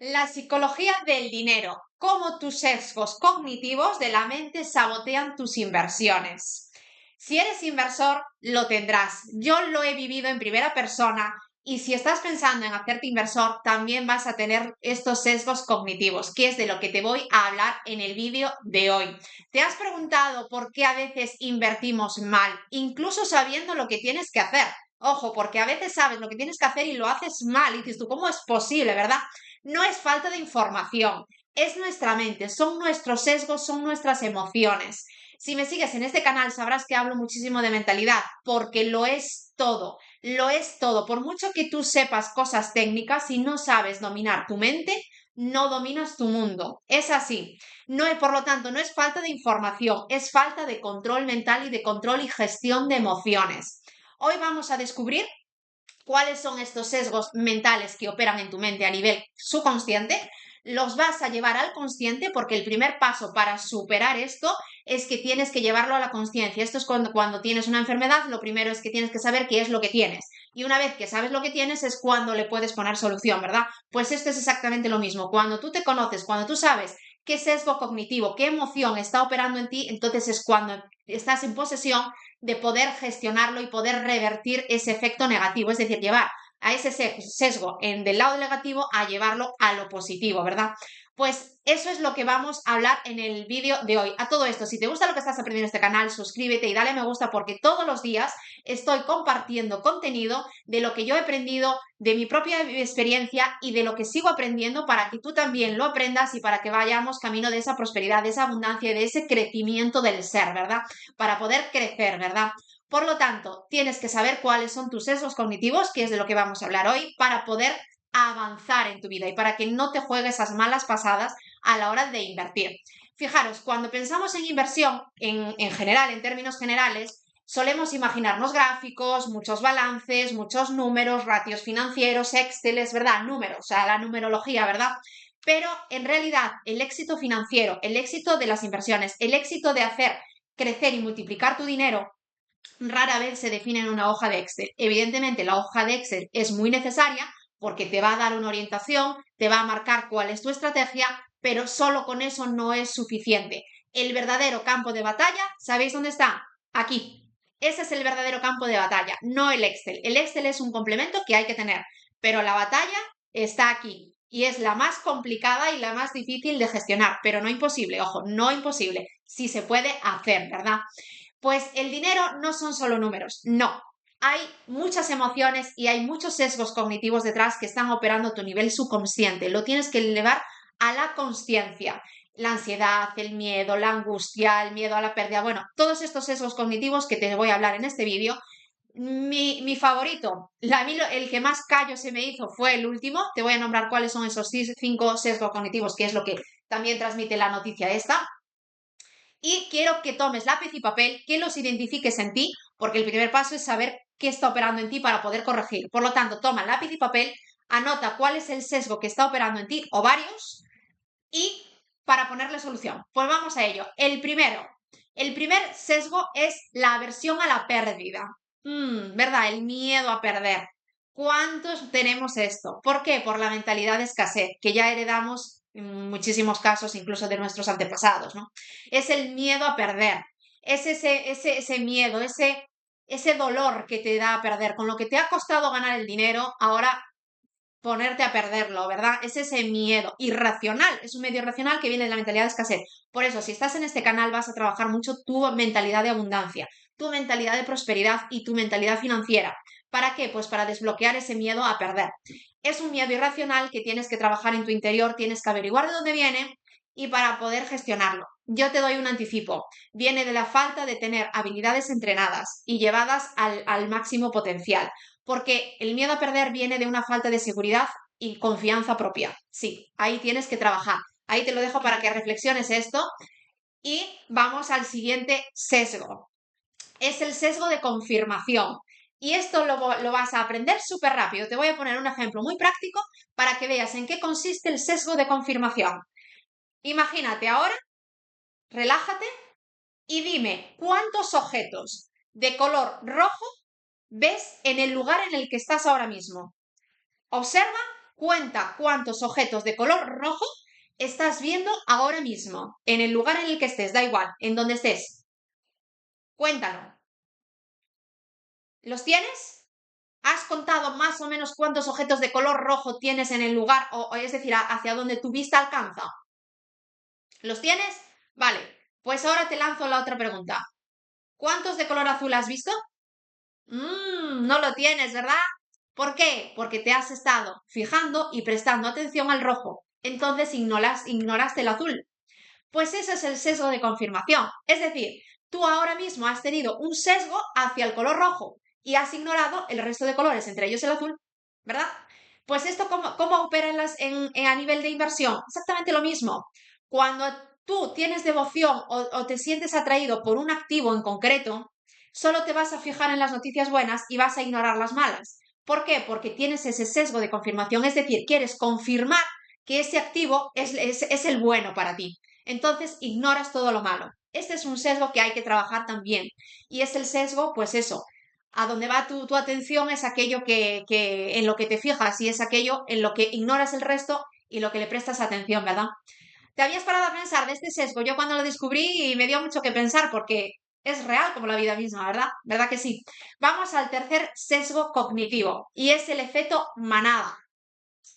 La psicología del dinero, cómo tus sesgos cognitivos de la mente sabotean tus inversiones. Si eres inversor, lo tendrás. Yo lo he vivido en primera persona y si estás pensando en hacerte inversor, también vas a tener estos sesgos cognitivos, que es de lo que te voy a hablar en el vídeo de hoy. ¿Te has preguntado por qué a veces invertimos mal, incluso sabiendo lo que tienes que hacer? Ojo, porque a veces sabes lo que tienes que hacer y lo haces mal y dices tú, ¿cómo es posible, verdad? No es falta de información, es nuestra mente, son nuestros sesgos, son nuestras emociones. Si me sigues en este canal sabrás que hablo muchísimo de mentalidad, porque lo es todo, lo es todo. Por mucho que tú sepas cosas técnicas, si no sabes dominar tu mente, no dominas tu mundo. Es así. No, por lo tanto, no es falta de información, es falta de control mental y de control y gestión de emociones. Hoy vamos a descubrir cuáles son estos sesgos mentales que operan en tu mente a nivel subconsciente, los vas a llevar al consciente porque el primer paso para superar esto es que tienes que llevarlo a la consciencia. Esto es cuando tienes una enfermedad, lo primero es que tienes que saber qué es lo que tienes. Y una vez que sabes lo que tienes es cuando le puedes poner solución, ¿verdad? Pues esto es exactamente lo mismo. Cuando tú te conoces, cuando tú sabes qué sesgo cognitivo, qué emoción está operando en ti, entonces es cuando estás en posesión de poder gestionarlo y poder revertir ese efecto negativo, es decir, llevar a ese sesgo del lado negativo a llevarlo a lo positivo, ¿verdad? Pues eso es lo que vamos a hablar en el vídeo de hoy. A todo esto, si te gusta lo que estás aprendiendo en este canal, suscríbete y dale me gusta porque todos los días estoy compartiendo contenido de lo que yo he aprendido, de mi propia experiencia y de lo que sigo aprendiendo para que tú también lo aprendas y para que vayamos camino de esa prosperidad, de esa abundancia y de ese crecimiento del ser, ¿verdad? Para poder crecer, ¿verdad? Por lo tanto, tienes que saber cuáles son tus sesgos cognitivos, que es de lo que vamos a hablar hoy, para poder avanzar en tu vida y para que no te juegues esas malas pasadas a la hora de invertir. Fijaros, cuando pensamos en inversión, en general, en términos generales, solemos imaginarnos gráficos, muchos balances, muchos números, ratios financieros, Excel, es verdad, números, o sea, la numerología, ¿verdad? Pero en realidad el éxito financiero, el éxito de las inversiones, el éxito de hacer crecer y multiplicar tu dinero rara vez se define en una hoja de Excel. Evidentemente, la hoja de Excel es muy necesaria porque te va a dar una orientación, te va a marcar cuál es tu estrategia, pero solo con eso no es suficiente. El verdadero campo de batalla, ¿sabéis dónde está? Aquí. Ese es el verdadero campo de batalla, no el Excel. El Excel es un complemento que hay que tener, pero la batalla está aquí y es la más complicada y la más difícil de gestionar, pero no imposible, ojo, no imposible, sí se puede hacer, ¿verdad? Pues el dinero no son solo números, no. Hay muchas emociones y hay muchos sesgos cognitivos detrás que están operando a tu nivel subconsciente. Lo tienes que elevar a la consciencia. La ansiedad, el miedo, la angustia, el miedo a la pérdida. Bueno, todos estos sesgos cognitivos que te voy a hablar en este vídeo. Mi favorito, el que más callo se me hizo fue el último. Te voy a nombrar cuáles son esos 5 sesgos cognitivos, que es lo que también transmite la noticia esta. Y quiero que tomes lápiz y papel, que los identifiques en ti, porque el primer paso es saber qué está operando en ti para poder corregir. Por lo tanto, toma lápiz y papel, anota cuál es el sesgo que está operando en ti o varios y para ponerle solución. Pues vamos a ello. El primer sesgo es la aversión a la pérdida. ¿Verdad? El miedo a perder. ¿Cuántos tenemos esto? ¿Por qué? Por la mentalidad de escasez, que ya heredamos en muchísimos casos, incluso de nuestros antepasados, ¿no? Es el miedo a perder. Es ese miedo, ese dolor que te da a perder. Con lo que te ha costado ganar el dinero, ahora ponerte a perderlo, ¿verdad? Es ese miedo irracional, es un miedo irracional que viene de la mentalidad de escasez. Por eso, si estás en este canal, vas a trabajar mucho tu mentalidad de abundancia, tu mentalidad de prosperidad y tu mentalidad financiera. ¿Para qué? Pues para desbloquear ese miedo a perder. Es un miedo irracional que tienes que trabajar en tu interior, tienes que averiguar de dónde viene y para poder gestionarlo. Yo te doy un anticipo. Viene de la falta de tener habilidades entrenadas y llevadas al máximo potencial porque el miedo a perder viene de una falta de seguridad y confianza propia. Sí, ahí tienes que trabajar. Ahí te lo dejo para que reflexiones esto y vamos al siguiente sesgo. Es el sesgo de confirmación. Y esto lo vas a aprender súper rápido. Te voy a poner un ejemplo muy práctico para que veas en qué consiste el sesgo de confirmación. Imagínate ahora, relájate y dime cuántos objetos de color rojo ves en el lugar en el que estás ahora mismo. Observa Cuenta cuántos objetos de color rojo estás viendo ahora mismo, en el lugar en el que estés, da igual, en donde estés. Cuéntalo. ¿Los tienes? ¿Has contado más o menos cuántos objetos de color rojo tienes en el lugar, o es decir, hacia donde tu vista alcanza? ¿Los tienes? Vale, pues ahora te lanzo la otra pregunta. ¿Cuántos de color azul has visto? No lo tienes, ¿verdad? ¿Por qué? Porque te has estado fijando y prestando atención al rojo. Entonces ignoraste el azul. Pues ese es el sesgo de confirmación. Es decir, tú ahora mismo has tenido un sesgo hacia el color rojo y has ignorado el resto de colores, entre ellos el azul, ¿verdad? Pues esto, ¿cómo opera a nivel de inversión? Exactamente lo mismo. Cuando tú tienes devoción o te sientes atraído por un activo en concreto, solo te vas a fijar en las noticias buenas y vas a ignorar las malas. ¿Por qué? Porque tienes ese sesgo de confirmación, es decir, quieres confirmar que ese activo es el bueno para ti. Entonces ignoras todo lo malo. Este es un sesgo que hay que trabajar también. Y es el sesgo, pues eso, a donde va tu atención es aquello que en lo que te fijas y es aquello en lo que ignoras el resto y lo que le prestas atención, ¿verdad? ¿Te habías parado a pensar de este sesgo? Yo cuando lo descubrí me dio mucho que pensar porque es real como la vida misma, ¿verdad? ¿Verdad que sí? Vamos al tercer sesgo cognitivo y es el efecto manada.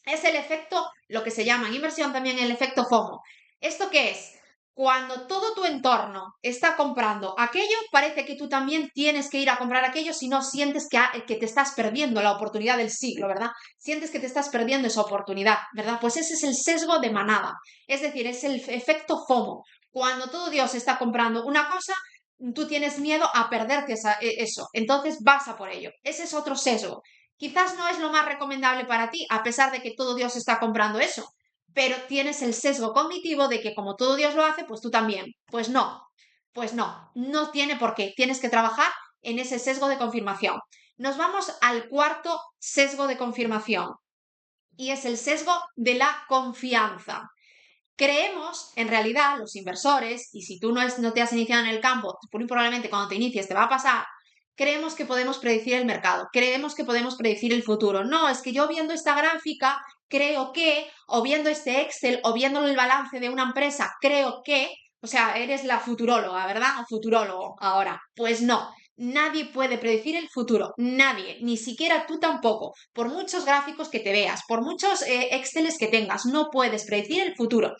Es el efecto, lo que se llama en inversión también el efecto FOMO. ¿Esto qué es? Cuando todo tu entorno está comprando aquello, parece que tú también tienes que ir a comprar aquello, si no sientes que te estás perdiendo la oportunidad del siglo, ¿verdad? Sientes que te estás perdiendo esa oportunidad, ¿verdad? Pues ese es el sesgo de manada, es decir, es el efecto FOMO. Cuando todo Dios está comprando una cosa, tú tienes miedo a perderte eso, entonces vas a por ello. Ese es otro sesgo. Quizás no es lo más recomendable para ti, a pesar de que todo Dios está comprando eso, pero tienes el sesgo cognitivo de que como todo Dios lo hace, pues tú también. Pues no tiene por qué. Tienes que trabajar en ese sesgo de confirmación. Nos vamos al cuarto sesgo de confirmación y es el sesgo de la confianza. Creemos, en realidad, los inversores, y si tú no te has iniciado en el campo, muy probablemente cuando te inicies te va a pasar, creemos que podemos predecir el mercado, creemos que podemos predecir el futuro. No, es que yo viendo esta gráfica, creo que, o viendo este Excel, o viendo el balance de una empresa, creo que, o sea, eres la futuróloga, ¿verdad? O futurólogo ahora. Pues no, nadie puede predecir el futuro, nadie, ni siquiera tú tampoco. Por muchos gráficos que te veas, por muchos Exceles que tengas, no puedes predecir el futuro.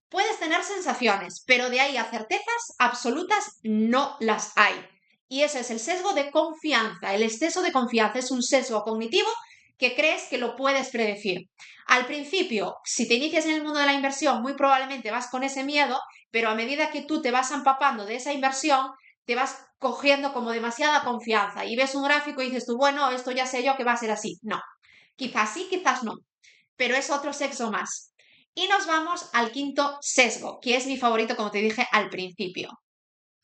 Puedes tener sensaciones, pero de ahí a certezas absolutas no las hay. Y eso es el sesgo de confianza. El exceso de confianza es un sesgo cognitivo que crees que lo puedes predecir. Al principio, si te inicias en el mundo de la inversión, muy probablemente vas con ese miedo, pero a medida que tú te vas empapando de esa inversión, te vas cogiendo como demasiada confianza y ves un gráfico y dices tú, bueno, esto ya sé yo que va a ser así. No, quizás sí, quizás no, pero es otro sesgo más. Y nos vamos al quinto sesgo, que es mi favorito, como te dije al principio,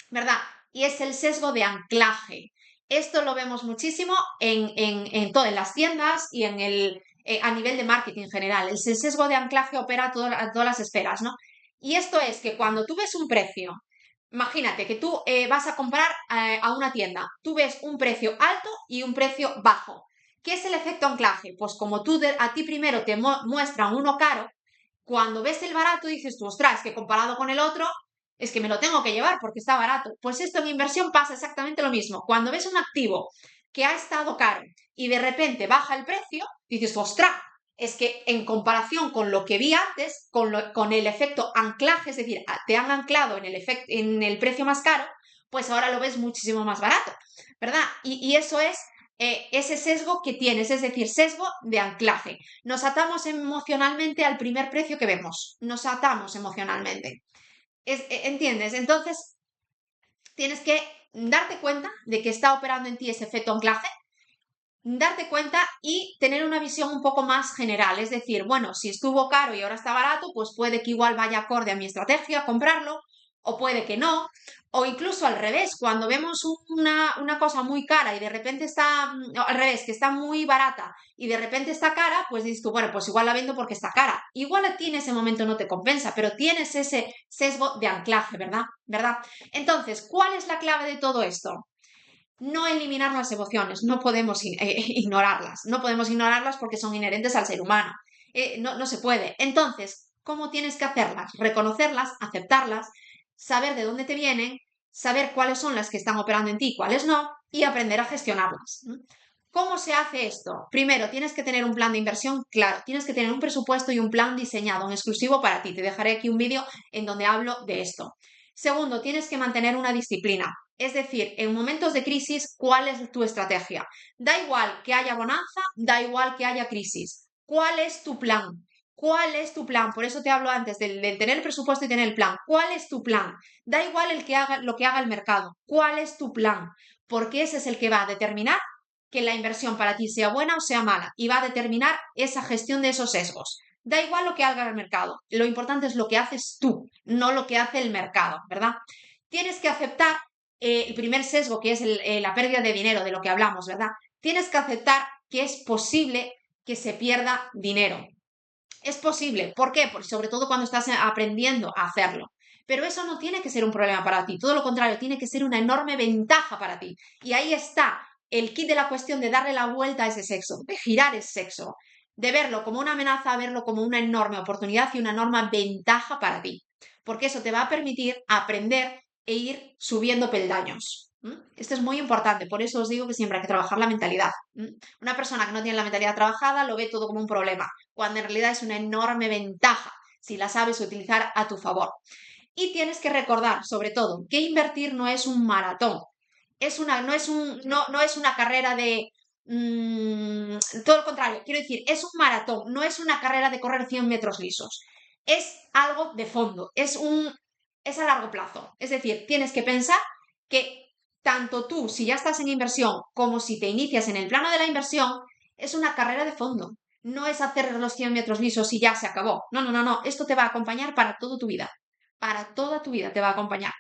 ¿verdad? Y es el sesgo de anclaje. Esto lo vemos muchísimo en todas las tiendas y a nivel de marketing en general. El sesgo de anclaje opera a todas las esferas, ¿no? Y esto es que cuando tú ves un precio, imagínate que tú vas a comprar a una tienda, tú ves un precio alto y un precio bajo. ¿Qué es el efecto anclaje? Pues como a ti primero te muestran uno caro, cuando ves el barato dices tú, ostras, que comparado con el otro, es que me lo tengo que llevar porque está barato. Pues esto en inversión pasa exactamente lo mismo. Cuando ves un activo que ha estado caro y de repente baja el precio, dices, ostras, es que en comparación con lo que vi antes, con el efecto anclaje, es decir, te han anclado en el precio más caro, pues ahora lo ves muchísimo más barato, ¿verdad? Y eso es ese sesgo que tienes, es decir, sesgo de anclaje. Nos atamos emocionalmente al primer precio que vemos, nos atamos emocionalmente. ¿Entiendes? Entonces, tienes que darte cuenta de que está operando en ti ese efecto anclaje, darte cuenta y tener una visión un poco más general. Es decir, bueno, si estuvo caro y ahora está barato, pues puede que igual vaya acorde a mi estrategia comprarlo, o puede que no, o incluso al revés, cuando vemos una cosa muy cara y de repente está, al revés, que está muy barata y de repente está cara, pues dices tú, bueno, pues igual la vendo porque está cara. Igual a ti en ese momento no te compensa, pero tienes ese sesgo de anclaje, ¿verdad? ¿Verdad? Entonces, ¿cuál es la clave de todo esto? No eliminar las emociones, no podemos ignorarlas, no podemos ignorarlas porque son inherentes al ser humano. no se puede. Entonces, ¿cómo tienes que hacerlas? Reconocerlas, aceptarlas, saber de dónde te vienen, saber cuáles son las que están operando en ti y cuáles no, y aprender a gestionarlas. ¿Cómo se hace esto? Primero, tienes que tener un plan de inversión claro, tienes que tener un presupuesto y un plan diseñado en exclusivo para ti. Te dejaré aquí un vídeo en donde hablo de esto. Segundo, tienes que mantener una disciplina. Es decir, en momentos de crisis, ¿cuál es tu estrategia? Da igual que haya bonanza, da igual que haya crisis. ¿Cuál es tu plan? ¿Cuál es tu plan? Por eso te hablo antes del tener el presupuesto y tener el plan. ¿Cuál es tu plan? Da igual lo que haga el mercado. ¿Cuál es tu plan? Porque ese es el que va a determinar que la inversión para ti sea buena o sea mala y va a determinar esa gestión de esos sesgos. Da igual lo que haga el mercado. Lo importante es lo que haces tú, no lo que hace el mercado, ¿verdad? Tienes que aceptar el primer sesgo, que es la pérdida de dinero, de lo que hablamos, ¿verdad? Tienes que aceptar que es posible que se pierda dinero. Es posible. ¿Por qué? Porque sobre todo cuando estás aprendiendo a hacerlo. Pero eso no tiene que ser un problema para ti. Todo lo contrario, tiene que ser una enorme ventaja para ti. Y ahí está el kit de la cuestión de darle la vuelta a ese sexo, de girar ese sexo, de verlo como una amenaza a verlo como una enorme oportunidad y una enorme ventaja para ti. Porque eso te va a permitir aprender e ir subiendo peldaños. Esto es muy importante, por eso os digo que siempre hay que trabajar la mentalidad. Una persona que no tiene la mentalidad trabajada lo ve todo como un problema, cuando en realidad es una enorme ventaja si la sabes utilizar a tu favor. Y tienes que recordar, sobre todo, que invertir no es un maratón, no es una carrera de... todo lo contrario, quiero decir, es un maratón, no es una carrera de correr 100 metros lisos. Es algo de fondo, es a largo plazo. Es decir, tienes que pensar que tanto tú, si ya estás en inversión, como si te inicias en el plano de la inversión, es una carrera de fondo. No es hacer los 100 metros lisos y ya se acabó. No, no, no, no. Esto te va a acompañar para toda tu vida. Para toda tu vida te va a acompañar.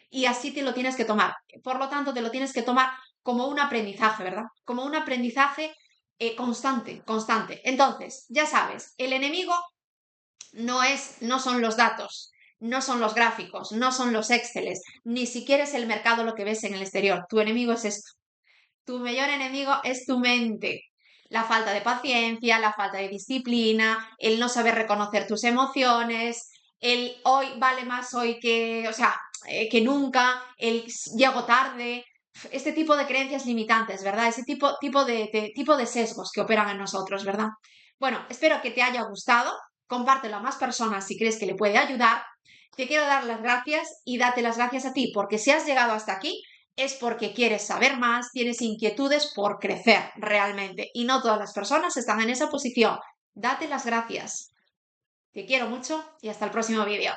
Y así te lo tienes que tomar. Por lo tanto, te lo tienes que tomar como un aprendizaje, ¿verdad? Como un aprendizaje constante, constante. Entonces, ya sabes, el enemigo no son los datos, no son los gráficos, no son los Exceles, ni siquiera es el mercado lo que ves en el exterior. Tu enemigo es esto. Tu mayor enemigo es tu mente. La falta de paciencia, la falta de disciplina, el no saber reconocer tus emociones, el hoy vale más hoy que nunca, el llego tarde, este tipo de creencias limitantes, ¿verdad? Ese tipo de sesgos que operan en nosotros, ¿verdad? Bueno, espero que te haya gustado. Compártelo a más personas si crees que le puede ayudar. Te quiero dar las gracias y date las gracias a ti, porque si has llegado hasta aquí, es porque quieres saber más, tienes inquietudes por crecer realmente. Y no todas las personas están en esa posición. Date las gracias. Te quiero mucho y hasta el próximo vídeo.